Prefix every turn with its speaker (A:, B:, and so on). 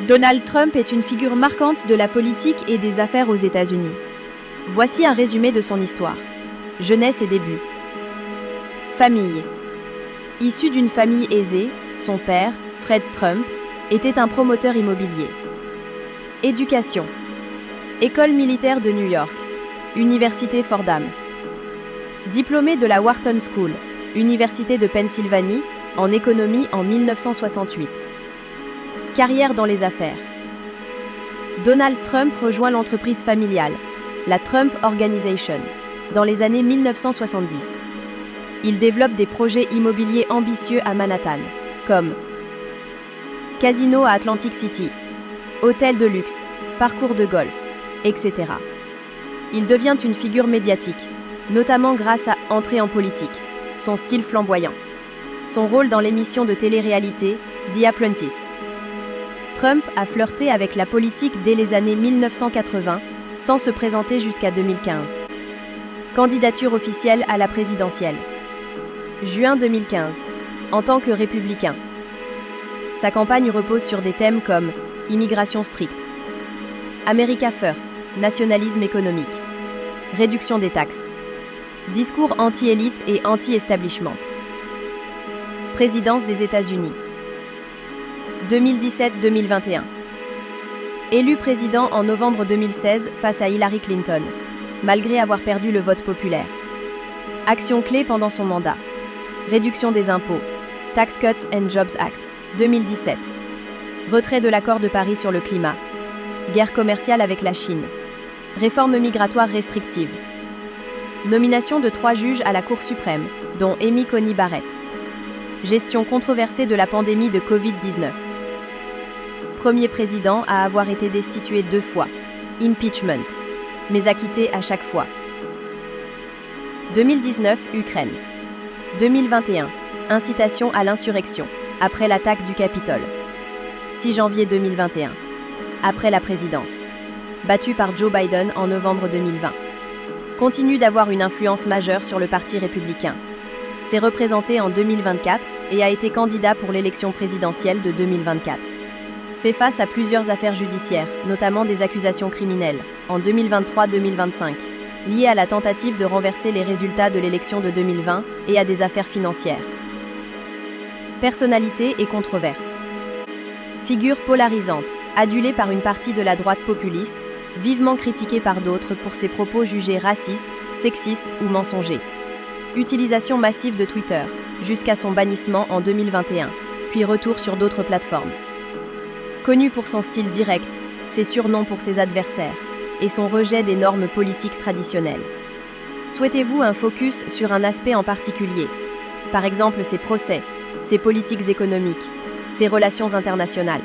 A: Donald Trump est une figure marquante de la politique et des affaires aux États-Unis. Voici un résumé de son histoire. Jeunesse et débuts. Famille. Issu d'une famille aisée, son père, Fred Trump, était un promoteur immobilier. Éducation. École militaire de New York. Université Fordham. Diplômé de la Wharton School, Université de Pennsylvanie, en économie en 1968. Carrière dans les affaires. Donald Trump rejoint l'entreprise familiale, la Trump Organization, dans les années 1970. Il développe des projets immobiliers ambitieux à Manhattan, comme casino à Atlantic City, hôtel de luxe, parcours de golf, etc. Il devient une figure médiatique, notamment grâce à Entrée en politique, son style flamboyant, son rôle dans l'émission de télé-réalité The Apprentice. Trump a flirté avec la politique dès les années 1980, sans se présenter jusqu'à 2015. Candidature officielle à la présidentielle. Juin 2015, en tant que républicain. Sa campagne repose sur des thèmes comme immigration stricte, America First, nationalisme économique, réduction des taxes, discours anti-élite et anti-establishment. Présidence des États-Unis. 2017-2021. Élu président en novembre 2016 face à Hillary Clinton, malgré avoir perdu le vote populaire. Action clé pendant son mandat. Réduction des impôts. Tax Cuts and Jobs Act, 2017. Retrait de l'accord de Paris sur le climat. Guerre commerciale avec la Chine. Réforme migratoire restrictive. Nomination de 3 juges à la Cour suprême, dont Amy Coney Barrett. Gestion controversée de la pandémie de Covid-19. Premier président à avoir été destitué 2 fois. Impeachment. Mais acquitté à chaque fois. 2019, Ukraine. 2021, incitation à l'insurrection, après l'attaque du Capitole. 6 janvier 2021, après la présidence. Battu par Joe Biden en novembre 2020. Continue d'avoir une influence majeure sur le Parti républicain. S'est représenté en 2024 et a été candidat pour l'élection présidentielle de 2024. Fait face à plusieurs affaires judiciaires, notamment des accusations criminelles, en 2023-2025, liées à la tentative de renverser les résultats de l'élection de 2020 et à des affaires financières. Personnalité et controverse. Figure polarisante, adulée par une partie de la droite populiste, vivement critiquée par d'autres pour ses propos jugés racistes, sexistes ou mensongers. Utilisation massive de Twitter, jusqu'à son bannissement en 2021, puis retour sur d'autres plateformes. Connu pour son style direct, ses surnoms pour ses adversaires, et son rejet des normes politiques traditionnelles. Souhaitez-vous un focus sur un aspect en particulier? Par exemple ses procès, ses politiques économiques, ses relations internationales.